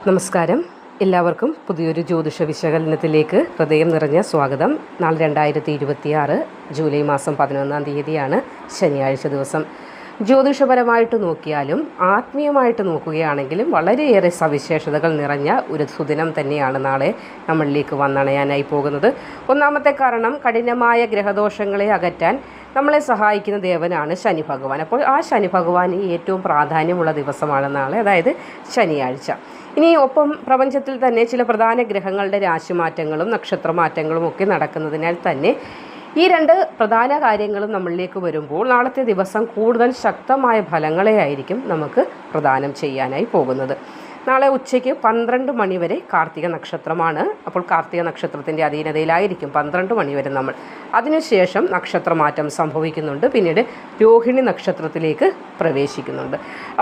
നമസ്കാരം. എല്ലാവർക്കും പുതിയൊരു ജ്യോതിഷ വിശകലനത്തിലേക്ക് ഹൃദയം നിറഞ്ഞ സ്വാഗതം. നാളെ 2026 ജൂലൈ മാസം 11-ാം തീയതിയാണ്, ശനിയാഴ്ച ദിവസം. ജ്യോതിഷപരമായിട്ട് നോക്കിയാലും ആത്മീയമായിട്ട് നോക്കുകയാണെങ്കിലും വളരെയേറെ സവിശേഷതകൾ നിറഞ്ഞ ഒരു സുദിനം തന്നെയാണ് നാളെ നമ്മളിലേക്ക് വന്നണയാനായി പോകുന്നത്. ഒന്നാമത്തെ കാരണം, കഠിനമായ ഗ്രഹദോഷങ്ങളെ അകറ്റാൻ നമ്മളെ സഹായിക്കുന്ന ദേവനാണ് ശനി ഭഗവാൻ. അപ്പോൾ ആ ശനി ഭഗവാന് ഏറ്റവും പ്രാധാന്യമുള്ള ദിവസമാണ് നാളെ, അതായത് ശനിയാഴ്ച. ഇനി ഒപ്പം പ്രപഞ്ചത്തിൽ തന്നെ ചില പ്രധാന ഗ്രഹങ്ങളുടെ രാശിമാറ്റങ്ങളും നക്ഷത്രമാറ്റങ്ങളും ഒക്കെ നടക്കുന്നതിനാൽ തന്നെ ഈ രണ്ട് പ്രധാന കാര്യങ്ങളും നമ്മളിലേക്ക് വരുമ്പോൾ നാളത്തെ ദിവസം കൂടുതൽ ശക്തമായ ഫലങ്ങളെ ആയിരിക്കും നമുക്ക് പ്രദാനം ചെയ്യാനായി പോകുന്നത്. നാളെ ഉച്ചയ്ക്ക് 12 മണി വരെ കാർത്തിക നക്ഷത്രമാണ്. അപ്പോൾ കാർത്തിക നക്ഷത്രത്തിൻ്റെ അധീനതയിലായിരിക്കും 12 മണി വരെ നമ്മൾ. അതിനുശേഷം നക്ഷത്രമാറ്റം സംഭവിക്കുന്നുണ്ട്. പിന്നീട് രോഹിണി നക്ഷത്രത്തിലേക്ക് പ്രവേശിക്കുന്നുണ്ട്.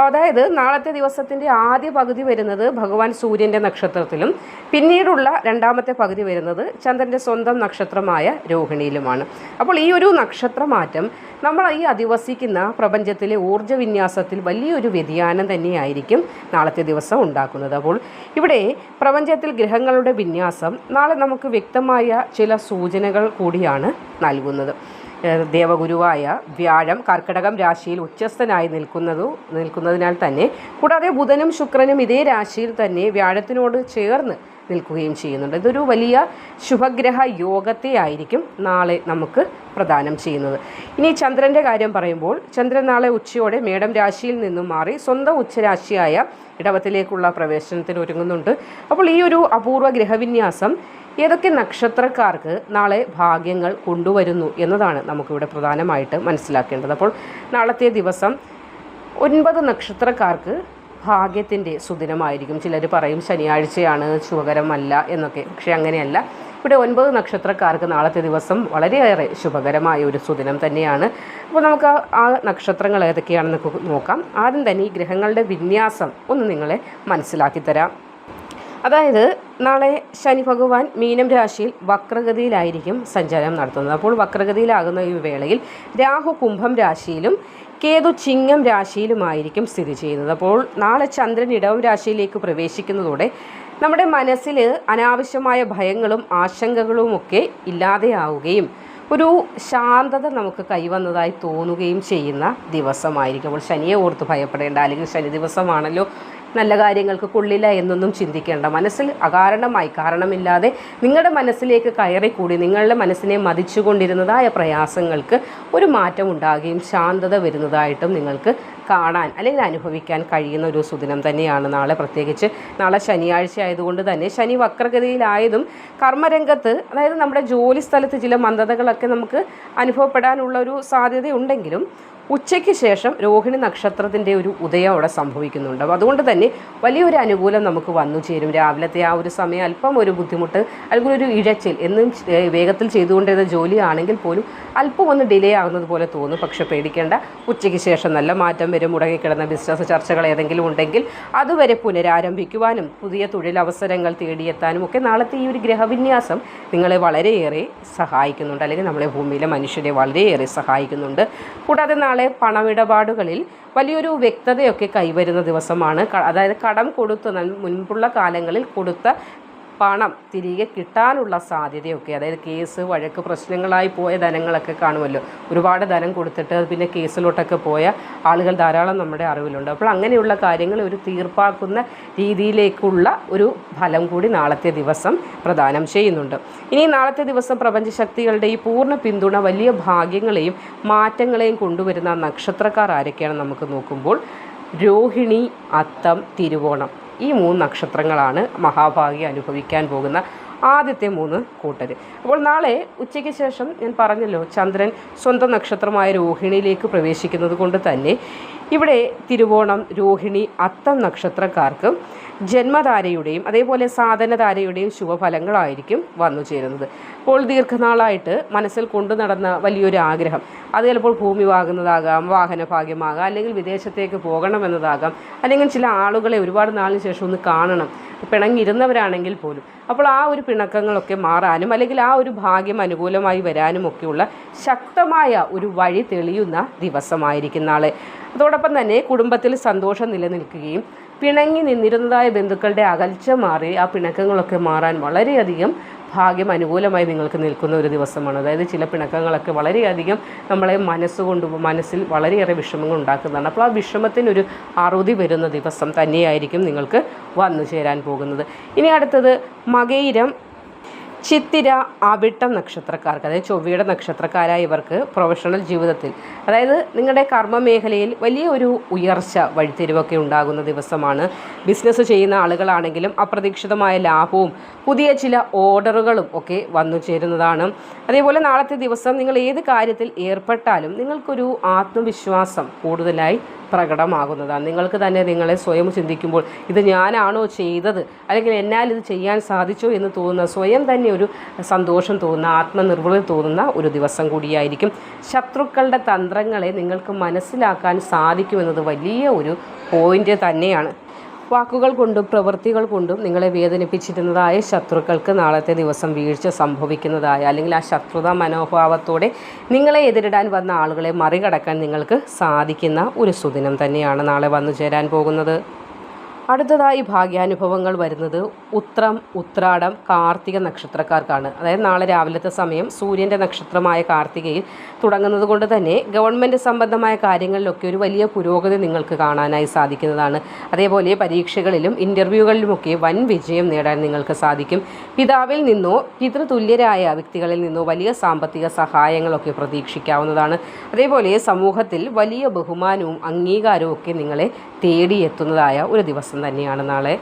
അതായത് നാളത്തെ ദിവസത്തിൻ്റെ ആദ്യ പകുതി വരുന്നത് ഭഗവാൻ സൂര്യൻ്റെ നക്ഷത്രത്തിലും പിന്നീടുള്ള രണ്ടാമത്തെ പകുതി വരുന്നത് ചന്ദ്രൻ്റെ സ്വന്തം നക്ഷത്രമായ രോഹിണിയിലുമാണ്. അപ്പോൾ ഈ ഒരു നക്ഷത്രമാറ്റം നമ്മൾ ഈ അധിവസിക്കുന്ന പ്രപഞ്ചത്തിലെ ഊർജ്ജ വിന്യാസത്തിൽ വലിയൊരു വ്യതിയാനം തന്നെയായിരിക്കും നാളത്തെ ദിവസം ഉണ്ടാക്കുന്നത്. അപ്പോൾ ഇവിടെ പ്രപഞ്ചത്തിൽ ഗ്രഹങ്ങളുടെ വിന്യാസം നാളെ നമുക്ക് വ്യക്തമായ ചില സൂചനകൾ കൂടിയാണ് നൽകുന്നത്. ദേവഗുരുവായ വ്യാഴം കർക്കിടകം രാശിയിൽ ഉച്ചസ്ഥനായി നിൽക്കുന്നതിനാൽ തന്നെ, കൂടാതെ ബുധനും ശുക്രനും ഇതേ രാശിയിൽ തന്നെ വ്യാഴത്തിനോട് ചേർന്ന് നിൽക്കുകയും ചെയ്യുന്നുണ്ട്. ഇതൊരു വലിയ ശുഭഗ്രഹ യോഗത്തെ ആയിരിക്കും നാളെ നമുക്ക് പ്രദാനം ചെയ്യുന്നത്. ഇനി ചന്ദ്രൻ്റെ കാര്യം പറയുമ്പോൾ, ചന്ദ്രൻ നാളെ ഉച്ചയോടെ മേടം രാശിയിൽ നിന്നും മാറി സ്വന്തം ഉച്ചരാശിയായ ഇടവത്തിലേക്കുള്ള പ്രവേശനത്തിന് ഒരുങ്ങുന്നുണ്ട്. അപ്പോൾ ഈ ഒരു അപൂർവ ഗ്രഹവിന്യാസം ഏതൊക്കെ നക്ഷത്രക്കാർക്ക് നാളെ ഭാഗ്യങ്ങൾ കൊണ്ടുവരുന്നു എന്നതാണ് നമുക്കിവിടെ പ്രധാനമായിട്ട് മനസ്സിലാക്കേണ്ടത്. അപ്പോൾ നാളത്തെ ദിവസം 9 നക്ഷത്രക്കാർക്ക് ഭാഗ്യത്തിൻ്റെ സുദിനമായിരിക്കും. ചിലർ പറയും ശനിയാഴ്ചയാണ്, ശുഭകരമല്ല എന്നൊക്കെ. പക്ഷേ അങ്ങനെയല്ല. ഇവിടെ 9 നക്ഷത്രക്കാർക്ക് നാളത്തെ ദിവസം വളരെയേറെ ശുഭകരമായ ഒരു സുദിനം തന്നെയാണ്. അപ്പോൾ നമുക്ക് ആ നക്ഷത്രങ്ങൾ ഏതൊക്കെയാണെന്ന് നോക്കാം. ആദ്യം തന്നെ ഈ ഗ്രഹങ്ങളുടെ വിന്യാസം ഒന്ന് നിങ്ങളെ മനസ്സിലാക്കി തരാം. അതായത് നാളെ ശനി ഭഗവാൻ മീനം രാശിയിൽ വക്രഗതിയിലായിരിക്കും സഞ്ചാരം നടത്തുന്നത്. അപ്പോൾ വക്രഗതിയിലാകുന്ന ഈ വേളയിൽ രാഹു കുംഭം രാശിയിലും കേതു ചിങ്ങം രാശിയിലുമായിരിക്കും സ്ഥിതി ചെയ്യുന്നത്. അപ്പോൾ നാളെ ചന്ദ്രൻ ഇടവം രാശിയിലേക്ക് പ്രവേശിക്കുന്നതോടെ നമ്മുടെ മനസ്സിൽ അനാവശ്യമായ ഭയങ്ങളും ആശങ്കകളുമൊക്കെ ഇല്ലാതെയാവുകയും ഒരു ശാന്തത നമുക്ക് കൈവന്നതായി തോന്നുകയും ചെയ്യുന്ന ദിവസമായിരിക്കും. അപ്പോൾ ശനിയെ ഓർത്ത് ഭയപ്പെടേണ്ട, അല്ലെങ്കിൽ ശനി ദിവസമാണല്ലോ നല്ല കാര്യങ്ങൾക്ക് കൊള്ളില്ല എന്നൊന്നും ചിന്തിക്കേണ്ട. മനസ്സിൽ അകാരണമായി, കാരണമില്ലാതെ നിങ്ങളുടെ മനസ്സിലേക്ക് കയറിക്കൂടി നിങ്ങളുടെ മനസ്സിനെ മതിച്ചുകൊണ്ടിരുന്നതായ പ്രയാസങ്ങൾക്ക് ഒരു മാറ്റം ഉണ്ടാകുകയും ശാന്തത വരുന്നതായിട്ടും നിങ്ങൾക്ക് കാണാൻ അല്ലെങ്കിൽ അനുഭവിക്കാൻ കഴിയുന്ന ഒരു സുദിനം തന്നെയാണ് നാളെ. പ്രത്യേകിച്ച് നാളെ ശനിയാഴ്ച ആയതുകൊണ്ട് തന്നെ ശനി വക്രഗതിയിലായതും കർമ്മരംഗത്ത്, അതായത് നമ്മുടെ ജോലി സ്ഥലത്ത് ചില മന്ദതകളൊക്കെ നമുക്ക് അനുഭവപ്പെടാനുള്ള ഒരു സാധ്യതയുണ്ടെങ്കിലും ഉച്ചയ്ക്ക് ശേഷം രോഹിണി നക്ഷത്രത്തിൻ്റെ ഒരു ഉദയം അവിടെ സംഭവിക്കുന്നുണ്ട്. അപ്പോൾ അതുകൊണ്ട് തന്നെ വലിയൊരു അനുകൂലം നമുക്ക് വന്നു ചേരും. രാവിലത്തെ ആ ഒരു സമയം അല്പം ഒരു ബുദ്ധിമുട്ട്, അല്ലെങ്കിൽ ഒരു ഇഴച്ചിൽ, എന്നും വേഗത്തിൽ ചെയ്തുകൊണ്ടിരുന്ന ജോലിയാണെങ്കിൽ പോലും അല്പം ഒന്ന് ഡിലേ ആകുന്നത് പോലെ തോന്നും. പക്ഷേ പേടിക്കേണ്ട, ഉച്ചയ്ക്ക് ശേഷം നല്ല മാറ്റം വരും. മുടങ്ങിക്കിടന്ന ബിസിനസ് ചർച്ചകൾ ഏതെങ്കിലും ഉണ്ടെങ്കിൽ അതുവരെ പുനരാരംഭിക്കുവാനും പുതിയ തൊഴിലവസരങ്ങൾ തേടിയെത്താനും ഒക്കെ നാളത്തെ ഈ ഒരു ഗ്രഹവിന്യാസം നിങ്ങളെ വളരെയേറെ സഹായിക്കുന്നുണ്ട്, അല്ലെങ്കിൽ നമ്മളെ ഭൂമിയിലെ മനുഷ്യരെ വളരെയേറെ സഹായിക്കുന്നുണ്ട്. കൂടാതെ നാളെ പണമിടപാടുകളിൽ വലിയൊരു വ്യക്തതയൊക്കെ കൈവരുന്ന ദിവസമാണ്. അതായത് കടം കൊടുത്ത് മുൻപുള്ള കാലങ്ങളിൽ കൊടുത്ത പണം തിരികെ കിട്ടാനുള്ള സാധ്യതയൊക്കെ, അതായത് കേസ് വഴക്ക് പ്രശ്നങ്ങളായി പോയ ധനങ്ങളൊക്കെ കാണുമല്ലോ. ഒരുപാട് ധനം കൊടുത്തിട്ട് പിന്നെ കേസിലോട്ടൊക്കെ പോയ ആളുകൾ ധാരാളം നമ്മുടെ അറിവിലുണ്ട്. അപ്പോൾ അങ്ങനെയുള്ള കാര്യങ്ങൾ ഒരു തീർപ്പാക്കുന്ന രീതിയിലേക്കുള്ള ഒരു ഫലം കൂടി നാളത്തെ ദിവസം പ്രദാനം ചെയ്യുന്നുണ്ട്. ഇനി നാളത്തെ ദിവസം പ്രപഞ്ചശക്തികളുടെ ഈ പൂർണ്ണ പിന്തുണ വലിയ ഭാഗ്യങ്ങളെയും മാറ്റങ്ങളെയും കൊണ്ടുവരുന്ന നക്ഷത്രക്കാർ ആരൊക്കെയാണ് നമുക്ക് നോക്കുമ്പോൾ, രോഹിണി, അത്തം, തിരുവോണം, ഈ 3 നക്ഷത്രങ്ങളാണ് മഹാഭാഗ്യം അനുഭവിക്കാൻ പോകുന്ന ആദ്യത്തെ 3 കൂട്ടർ. അപ്പോൾ നാളെ ഉച്ചയ്ക്ക് ശേഷം ഞാൻ പറഞ്ഞല്ലോ, ചന്ദ്രൻ സ്വന്തം നക്ഷത്രമായ രോഹിണിയിലേക്ക് പ്രവേശിക്കുന്നത് കൊണ്ട് തന്നെ ഇവിടെ തിരുവോണം, രോഹിണി, അത്തം നക്ഷത്രക്കാർക്ക് ജന്മധാരയുടെയും അതേപോലെ സാധനധാരയുടെയും ശുഭഫലങ്ങളായിരിക്കും വന്നു ചേരുന്നത്. അപ്പോൾ ദീർഘനാളായിട്ട് മനസ്സിൽ കൊണ്ടു നടന്ന വലിയൊരു ആഗ്രഹം, അത് ചിലപ്പോൾ ഭൂമി വാങ്ങുന്നതാകാം, വാഹനഭാഗ്യമാകാം, അല്ലെങ്കിൽ വിദേശത്തേക്ക് പോകണമെന്നതാകാം, അല്ലെങ്കിൽ ചില ആളുകളെ ഒരുപാട് നാളിന് ശേഷം ഒന്ന് കാണണം, പിണങ്ങിയിരുന്നവരാണെങ്കിൽ പോലും. അപ്പോൾ ആ ഒരു പിണക്കങ്ങളൊക്കെ മാറാനും അല്ലെങ്കിൽ ആ ഒരു ഭാഗ്യം അനുകൂലമായി വരാനും ഒക്കെയുള്ള ശക്തമായ ഒരു വഴി തെളിയുന്ന ദിവസമായിരിക്കും നാളെ. അതോടൊപ്പം തന്നെ കുടുംബത്തിൽ സന്തോഷം നിലനിൽക്കുകയും പിണങ്ങി നിന്നിരുന്നതായ ബന്ധുക്കളുടെ അകൽച്ച മാറി ആ പിണക്കങ്ങളൊക്കെ മാറാൻ വളരെയധികം ഭാഗ്യം അനുകൂലമായി നിങ്ങൾക്ക് നിൽക്കുന്ന ഒരു ദിവസമാണ്. അതായത് ചില പിണക്കങ്ങളൊക്കെ വളരെയധികം നമ്മളെ മനസ്സിൽ വളരെയേറെ വിഷമങ്ങൾ ഉണ്ടാക്കുന്നതാണ്. അപ്പോൾ ആ വിഷമത്തിനൊരു അറുതി വരുന്ന ദിവസം തന്നെയായിരിക്കും നിങ്ങൾക്ക് വന്നു ചേരാൻ പോകുന്നത്. ഇനി അടുത്തത് മകയിരം, ചിത്തിര, അവിട്ടം നക്ഷത്രക്കാർക്ക്, അതായത് ചൊവ്വയുടെ നക്ഷത്രക്കാരായ ഇവർക്ക് പ്രൊഫഷണൽ ജീവിതത്തിൽ, അതായത് നിങ്ങളുടെ കർമ്മ മേഖലയിൽ വലിയ ഒരു ഉയർച്ച വഴിത്തിരിവൊക്കെ ഉണ്ടാകുന്ന ദിവസമാണ്. ബിസിനസ് ചെയ്യുന്ന ആളുകളാണെങ്കിലും അപ്രതീക്ഷിതമായ ലാഭവും പുതിയ ചില ഓർഡറുകളും ഒക്കെ വന്നു ചേരുന്നതാണ്. അതേപോലെ നാളത്തെ ദിവസം നിങ്ങൾ ഏത് കാര്യത്തിൽ ഏർപ്പെട്ടാലും നിങ്ങൾക്കൊരു ആത്മവിശ്വാസം കൂടുതലായി പ്രകടമാകുന്നതാണ്. നിങ്ങൾക്ക് തന്നെ നിങ്ങളെ സ്വയം ചിന്തിക്കുമ്പോൾ ഇത് ഞാനാണോ ചെയ്തത്, അല്ലെങ്കിൽ എന്നാൽ ഇത് ചെയ്യാൻ സാധിച്ചോ എന്ന് തോന്നുന്ന, സ്വയം തന്നെ ഒരു സന്തോഷം തോന്നുന്ന, ആത്മനിർവൃതി തോന്നുന്ന ഒരു ദിവസം കൂടിയായിരിക്കും. ശത്രുക്കളുടെ തന്ത്രങ്ങളെ നിങ്ങൾക്ക് മനസ്സിലാക്കാൻ സാധിക്കുമെന്നത് വലിയ ഒരു പോയിന്റ് തന്നെയാണ്. വാക്കുകൾ കൊണ്ടും പ്രവൃത്തികൾ കൊണ്ടും നിങ്ങളെ വേദനിപ്പിച്ചിരുന്നതായ ശത്രുക്കൾക്ക് നാളത്തെ ദിവസം വീഴ്ച സംഭവിക്കുന്നതായ, അല്ലെങ്കിൽ ആ ശത്രുതാ മനോഭാവത്തോടെ നിങ്ങളെ എതിരിടാൻ വന്ന ആളുകളെ മറികടക്കാൻ നിങ്ങൾക്ക് സാധിക്കുന്ന ഒരു സുദിനം തന്നെയാണ് നാളെ വന്നു ചേരാൻ പോകുന്നത്. അടുത്തതായി ഭാഗ്യാനുഭവങ്ങൾ വരുന്നത് ഉത്രം, ഉത്രാടം, കാർത്തിക നക്ഷത്രക്കാർക്കാണ്. അതായത് നാളെ രാവിലത്തെ സമയം സൂര്യൻ്റെ നക്ഷത്രമായ കാർത്തികയിൽ തുടങ്ങുന്നത് കൊണ്ട് തന്നെ ഗവൺമെൻറ് സംബന്ധമായ കാര്യങ്ങളിലൊക്കെ ഒരു വലിയ പുരോഗതി നിങ്ങൾക്ക് കാണാനായി സാധിക്കുന്നതാണ്. അതേപോലെ പരീക്ഷകളിലും ഇൻ്റർവ്യൂകളിലുമൊക്കെ വൻ വിജയം നേടാൻ നിങ്ങൾക്ക് സാധിക്കും. പിതാവിൽ നിന്നോ പിതൃതുല്യരായ വ്യക്തികളിൽ നിന്നോ വലിയ സാമ്പത്തിക സഹായങ്ങളൊക്കെ പ്രതീക്ഷിക്കാവുന്നതാണ്. അതേപോലെ സമൂഹത്തിൽ വലിയ ബഹുമാനവും അംഗീകാരവും ഒക്കെ നിങ്ങളെ തേടിയെത്തുന്നതായ ഒരു ദിവസം തന്നെയാണ് നാളെ.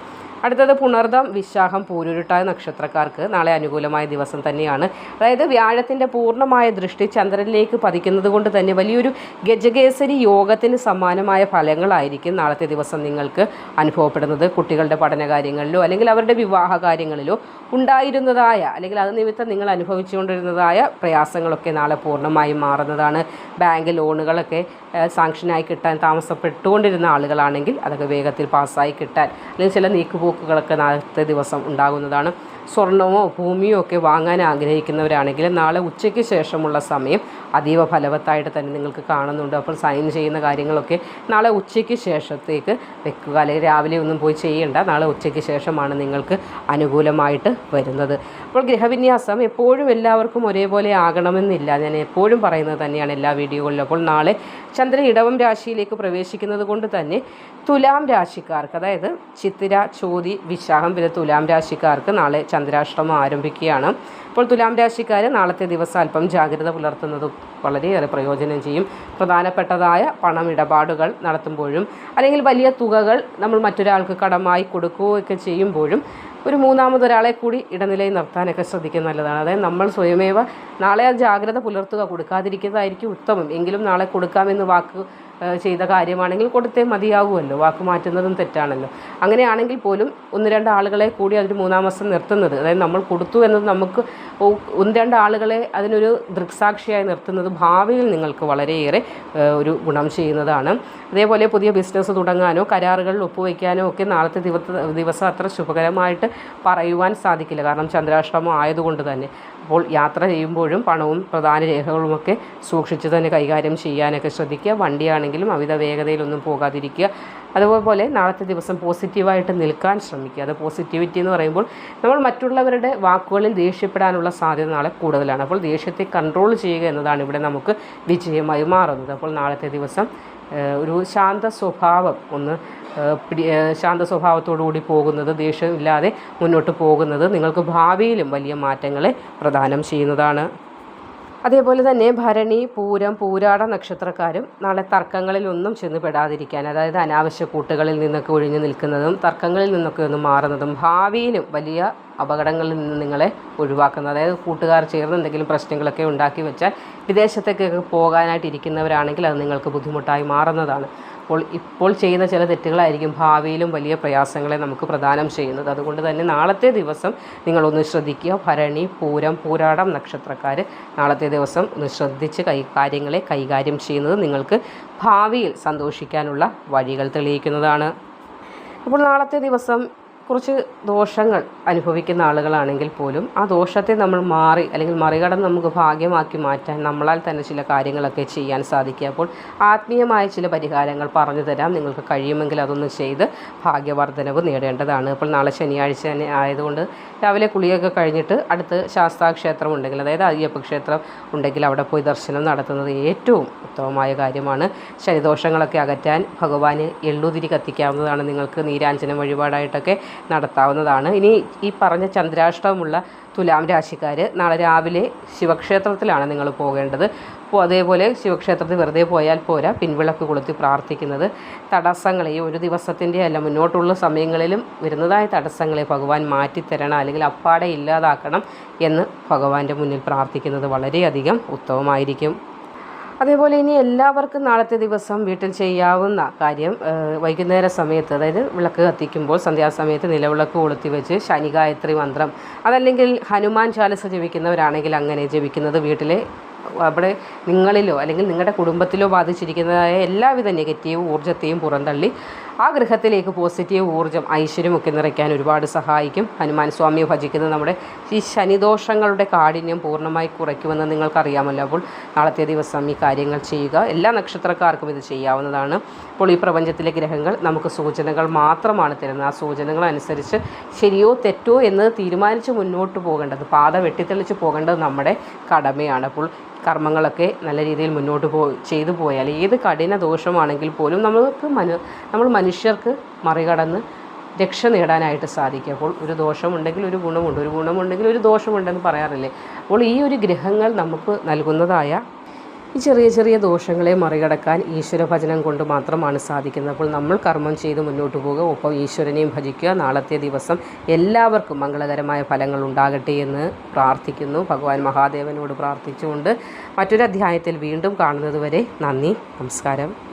അടുത്തത് പുണർദം, വിശാഖം, പൂരുരുട്ടായ നക്ഷത്രക്കാർക്ക് നാളെ അനുകൂലമായ ദിവസം തന്നെയാണ്. അതായത് വ്യാഴത്തിൻ്റെ പൂർണ്ണമായ ദൃഷ്ടി ചന്ദ്രനിലേക്ക് പതിക്കുന്നത് കൊണ്ട് തന്നെ വലിയൊരു ഗജകേസരി യോഗത്തിന് സമാനമായ ഫലങ്ങളായിരിക്കും നാളത്തെ ദിവസം നിങ്ങൾക്ക് അനുഭവപ്പെടുന്നത്. കുട്ടികളുടെ പഠനകാര്യങ്ങളിലോ അല്ലെങ്കിൽ അവരുടെ വിവാഹ കാര്യങ്ങളിലോ ഉണ്ടായിരുന്നതായ, അല്ലെങ്കിൽ അത് നിമിത്തം നിങ്ങൾ അനുഭവിച്ചുകൊണ്ടിരുന്നതായ പ്രയാസങ്ങളൊക്കെ നാളെ പൂർണ്ണമായും മാറുന്നതാണ്. ബാങ്ക് ലോണുകളൊക്കെ സാങ്ഷനായി കിട്ടാൻ താമസപ്പെട്ടുകൊണ്ടിരുന്ന ആളുകളാണെങ്കിൽ അതൊക്കെ വേഗത്തിൽ പാസ്സായി കിട്ടാൻ, അല്ലെങ്കിൽ ചില നീക്കുപോക്കുകളൊക്കെ നാളത്തെ ദിവസം ഉണ്ടാകുന്നതാണ്. സ്വർണമോ ഭൂമിയോ ഒക്കെ വാങ്ങാൻ ആഗ്രഹിക്കുന്നവരാണെങ്കിൽ നാളെ ഉച്ചയ്ക്ക് ശേഷമുള്ള സമയം അതീവ ഫലവത്തായിട്ട് തന്നെ നിങ്ങൾക്ക് കാണുന്നുണ്ട്. അപ്പോൾ സൈൻ ചെയ്യുന്ന കാര്യങ്ങളൊക്കെ നാളെ ഉച്ചയ്ക്ക് ശേഷത്തേക്ക് വെക്കുക, അല്ലെങ്കിൽ രാവിലെ ഒന്നും പോയി ചെയ്യേണ്ട, നാളെ ഉച്ചയ്ക്ക് ശേഷമാണ് നിങ്ങൾക്ക് അനുകൂലമായിട്ട് വരുന്നത്. അപ്പോൾ ഗ്രഹവിന്യാസം എപ്പോഴും എല്ലാവർക്കും ഒരേപോലെ ആകണമെന്നില്ല, ഞാൻ എപ്പോഴും പറയുന്നത് തന്നെയാണ് എല്ലാ വീഡിയോകളിലും. അപ്പോൾ നാളെ ചന്ദ്രൻ ഇടവം രാശിയിലേക്ക് പ്രവേശിക്കുന്നത് കൊണ്ട് തന്നെ തുലാം രാശിക്കാർക്ക്, അതായത് ചിത്തിര, ചോതി, വിശാഖം, പിന്നെ തുലാം രാശിക്കാർക്ക് നാളെ ചന്ദ്രാഷ്ടമം ആരംഭിക്കുകയാണ്. അപ്പോൾ തുലാം രാശിക്കാർ നാളത്തെ ദിവസം അല്പം ജാഗ്രത പുലർത്തുന്നത് വളരെയേറെ പ്രയോജനം ചെയ്യും. പ്രധാനപ്പെട്ടതായ പണമിടപാടുകൾ നടത്തുമ്പോഴും അല്ലെങ്കിൽ വലിയ തുകകൾ നമ്മൾ മറ്റൊരാൾക്ക് കടമായി കൊടുക്കുകയൊക്കെ ചെയ്യുമ്പോഴും ഒരു മൂന്നാമതൊരാളെ കൂടി ഇടനിലയിൽ നിർത്താനൊക്കെ ശ്രദ്ധിക്കുന്നത് നല്ലതാണ്. അതായത് നമ്മൾ സ്വയമേവ നാളെ ആ ജാഗ്രത പുലർത്തുക, കൊടുക്കാതിരിക്കുന്നതായിരിക്കും ഉത്തമം. എങ്കിലും നാളെ കൊടുക്കാമെന്ന് വാക്ക് ചെയ്ത കാര്യമാണെങ്കിൽ കൊടുത്തേ മതിയാകുമല്ലോ, വാക്ക് മാറ്റുന്നതും തെറ്റാണല്ലോ. അങ്ങനെയാണെങ്കിൽ പോലും ഒന്ന് രണ്ട് ആളുകളെ കൂടി അതിന് മൂന്നാം മാസം നിർത്തുന്നത്, അതായത് നമ്മൾ കൊടുത്തു എന്നത് നമുക്ക് ഒന്ന് രണ്ട് ആളുകളെ അതിനൊരു ദൃക്സാക്ഷിയായി നിർത്തുന്നത് ഭാവിയിൽ നിങ്ങൾക്ക് വളരെയേറെ ഒരു ഗുണം ചെയ്യുന്നതാണ്. അതേപോലെ പുതിയ ബിസിനസ് തുടങ്ങാനോ കരാറുകളിൽ ഒപ്പുവയ്ക്കാനോ ഒക്കെ നാളത്തെ ദിവസം അത്ര ശുഭകരമായിട്ട് പറയുവാൻ സാധിക്കില്ല, കാരണം ചന്ദ്രാഷ്ടമം ആയതുകൊണ്ട് തന്നെ. അപ്പോൾ യാത്ര ചെയ്യുമ്പോഴും പണവും പ്രധാന രേഖകളുമൊക്കെ സൂക്ഷിച്ച് തന്നെ കൈകാര്യം ചെയ്യാനൊക്കെ ശ്രദ്ധിക്കുക. വണ്ടിയാണെങ്കിലും അമിത വേഗതയിലൊന്നും പോകാതിരിക്കുക. അതുപോലെ നാളത്തെ ദിവസം പോസിറ്റീവായിട്ട് നിൽക്കാൻ ശ്രമിക്കുക. അത് പോസിറ്റിവിറ്റി എന്ന് പറയുമ്പോൾ നമ്മൾ മറ്റുള്ളവരുടെ വാക്കുകളിൽ ദേഷ്യപ്പെടാനുള്ള സാധ്യത നാളെ കൂടുതലാണ്. അപ്പോൾ ദേഷ്യത്തെ കൺട്രോൾ ചെയ്യുക എന്നതാണ് ഇവിടെ നമുക്ക് വിജയമായി മാറുന്നത്. അപ്പോൾ നാളത്തെ ദിവസം ഒരു ശാന്ത സ്വഭാവം ശാന്ത സ്വഭാവത്തോടുകൂടി പോകുന്നത്, ദേഷ്യമില്ലാതെ മുന്നോട്ട് പോകുന്നത് നിങ്ങൾക്ക് ഭാവിയിലും വലിയ മാറ്റങ്ങളെ പ്രദാനം ചെയ്യുന്നതാണ്. അതേപോലെ തന്നെ ഭരണി, പൂരം, പൂരാട നക്ഷത്രക്കാരും നാളെ തർക്കങ്ങളിലൊന്നും ചെന്ന് പെടാതിരിക്കാൻ, അതായത് അനാവശ്യ കൂട്ടുകളിൽ നിന്നൊക്കെ ഒഴിഞ്ഞു നിൽക്കുന്നതും തർക്കങ്ങളിൽ നിന്നൊക്കെ ഒന്ന് മാറുന്നതും ഭാവിയിലും വലിയ അപകടങ്ങളിൽ നിന്ന് നിങ്ങളെ ഒഴിവാക്കുന്നത്. അതായത് കൂട്ടുകാർ ചേർന്ന് എന്തെങ്കിലും പ്രശ്നങ്ങളൊക്കെ ഉണ്ടാക്കി വെച്ചാൽ വിദേശത്തേക്കൊക്കെ പോകാനായിട്ടിരിക്കുന്നവരാണെങ്കിൽ അത് നിങ്ങൾക്ക് ബുദ്ധിമുട്ടായി മാറുന്നതാണ്. ഇപ്പോൾ ചെയ്യുന്ന ചില തെറ്റുകളായിരിക്കും ഭാവിയിലും വലിയ പ്രയാസങ്ങളെ നമുക്ക് പ്രദാനം ചെയ്യുന്നത്. അതുകൊണ്ട് തന്നെ നാളത്തെ ദിവസം നിങ്ങളൊന്ന് ശ്രദ്ധിക്കുക. ഭരണി, പൂരം, പൂരാടം നക്ഷത്രക്കാർ നാളത്തെ ദിവസം ഒന്ന് ശ്രദ്ധിച്ച് കാര്യങ്ങളെ കൈകാര്യം ചെയ്യുന്നത് നിങ്ങൾക്ക് ഭാവിയിൽ സന്തോഷിക്കാനുള്ള വഴികൾ തെളിയിക്കുന്നതാണ്. അപ്പോൾ നാളത്തെ ദിവസം കുറച്ച് ദോഷങ്ങൾ അനുഭവിക്കുന്ന ആളുകളാണെങ്കിൽ പോലും ആ ദോഷത്തെ നമ്മൾ മാറി അല്ലെങ്കിൽ മറികടന്ന് നമുക്ക് ഭാഗ്യമാക്കി മാറ്റാൻ നമ്മളാൽ തന്നെ ചില കാര്യങ്ങളൊക്കെ ചെയ്യാൻ സാധിക്കുക. അപ്പോൾ ആത്മീയമായ ചില പരിഹാരങ്ങൾ പറഞ്ഞു തരാം. നിങ്ങൾക്ക് കഴിയുമെങ്കിൽ അതൊന്ന് ചെയ്ത് ഭാഗ്യവർദ്ധനവ് നേടേണ്ടതാണ്. അപ്പോൾ നാളെ ശനിയാഴ്ച തന്നെ ആയതുകൊണ്ട് രാവിലെ കുളിയൊക്കെ കഴിഞ്ഞിട്ട് അടുത്ത് ശാസ്താക്ഷേത്രം ഉണ്ടെങ്കിൽ, അതായത് അയ്യപ്പ ക്ഷേത്രം ഉണ്ടെങ്കിൽ അവിടെ പോയി ദർശനം നടത്തുന്നത് ഏറ്റവും ഉത്തമമായ കാര്യമാണ്. ശനിദോഷങ്ങളൊക്കെ അകറ്റാൻ ഭഗവാന് എള്ളുതിരി കത്തിക്കാവുന്നതാണ്. നിങ്ങൾക്ക് നീരാഞ്ജനം വഴിപാടായിട്ടൊക്കെ നടത്താവുന്നതാണ്. ഇനി ഈ പറഞ്ഞ ചന്ദ്രാഷ്ടമമുള്ള തുലാം രാശിക്കാർ നാളെ രാവിലെ ശിവക്ഷേത്രത്തിലാണ് നിങ്ങൾ പോകേണ്ടത്. അപ്പോൾ അതേപോലെ ശിവക്ഷേത്രത്തിൽ വെറുതെ പോയാൽ പോരാ, പിൻവിളക്ക് കൊളുത്തി പ്രാർത്ഥിക്കുന്നത് തടസ്സങ്ങളെയും ഒരു ദിവസത്തിൻ്റെ അല്ല മുന്നോട്ടുള്ള സമയങ്ങളിലും വരുന്നതായ തടസ്സങ്ങളെ ഭഗവാൻ മാറ്റിത്തരണം അല്ലെങ്കിൽ അപ്പാടെ ഇല്ലാതാക്കണം എന്ന് ഭഗവാന്റെ മുന്നിൽ പ്രാർത്ഥിക്കുന്നത് വളരെയധികം ഉത്തമമായിരിക്കും. അതേപോലെ ഇനി എല്ലാവർക്കും നാളത്തെ ദിവസം വീട്ടിൽ ചെയ്യാവുന്ന കാര്യം വൈകുന്നേര സമയത്ത്, അതായത് വിളക്ക് കത്തിക്കുമ്പോൾ സന്ധ്യാസമയത്ത് നിലവിളക്ക് കൊളുത്തി വെച്ച് ശനി ഗായത്രി മന്ത്രം, അതല്ലെങ്കിൽ ഹനുമാൻ ചാലിസ ജപിക്കുന്നവരാണെങ്കിൽ അങ്ങനെ ജപിക്കുന്നത് വീട്ടിലെ അവിടെ നിങ്ങളിലോ അല്ലെങ്കിൽ നിങ്ങളുടെ കുടുംബത്തിലോ ബാധിച്ചിരിക്കുന്നതായ എല്ലാവിധ നെഗറ്റീവ് ഊർജ്ജത്തെയും പുറന്തള്ളി ആ ഗൃഹത്തിലേക്ക് പോസിറ്റീവ് ഊർജ്ജം ഐശ്വര്യമൊക്കെ നിറയ്ക്കാൻ ഒരുപാട് സഹായിക്കും. ഹനുമാൻ സ്വാമിയെ ഭജിക്കുന്നത് നമ്മുടെ ഈ ശനിദോഷങ്ങളുടെ കാഠിന്യം പൂർണ്ണമായി കുറയ്ക്കുമെന്ന് നിങ്ങൾക്കറിയാമല്ലോ. അപ്പോൾ നാളത്തെ ദിവസം ഈ കാര്യങ്ങൾ ചെയ്യുക. എല്ലാ നക്ഷത്രക്കാർക്കും ഇത് ചെയ്യാവുന്നതാണ്. അപ്പോൾ ഈ പ്രപഞ്ചത്തിലെ ഗ്രഹങ്ങൾ നമുക്ക് സൂചനകൾ മാത്രമാണ് തരുന്നത്. ആ സൂചനകൾ അനുസരിച്ച് ശരിയോ തെറ്റോ എന്ന് തീരുമാനിച്ച് മുന്നോട്ട് പോകേണ്ടത്, പാത വെട്ടിത്തെളിച്ച് പോകേണ്ടത് നമ്മുടെ കടമയാണ്. അപ്പോൾ കർമ്മങ്ങളൊക്കെ നല്ല രീതിയിൽ മുന്നോട്ട് ചെയ്തു പോയാൽ ഏത് കഠിന ദോഷമാണെങ്കിൽ പോലും നമ്മൾ മനുഷ്യർക്ക് മറികടന്ന് രക്ഷ നേടാനായിട്ട് സാധിക്കും. അപ്പോൾ ഒരു ദോഷമുണ്ടെങ്കിൽ ഒരു ഗുണമുണ്ട്, ഒരു ഗുണമുണ്ടെങ്കിൽ ഒരു ദോഷമുണ്ടെന്ന് പറയാറില്ലേ. അപ്പോൾ ഈ ഒരു ഗ്രഹങ്ങൾ നമുക്ക് നൽകുന്നതായ ഈ ചെറിയ ചെറിയ ദോഷങ്ങളെ മറികടക്കാൻ ഈശ്വര ഭജനം കൊണ്ട് മാത്രമാണ് സാധിക്കുന്നത്. അപ്പോൾ നമ്മൾ കർമ്മം ചെയ്ത് മുന്നോട്ട് പോകുക, ഒപ്പം ഈശ്വരനെയും ഭജിക്കുക. നാളത്തെ ദിവസം എല്ലാവർക്കും മംഗളകരമായ ഫലങ്ങൾ ഉണ്ടാകട്ടെ എന്ന് പ്രാർത്ഥിക്കുന്നു. ഭഗവാൻ മഹാദേവനോട് പ്രാർത്ഥിച്ചുകൊണ്ട് മറ്റൊരു അധ്യായത്തിൽ വീണ്ടും കാണുന്നതുവരെ നന്ദി, നമസ്കാരം.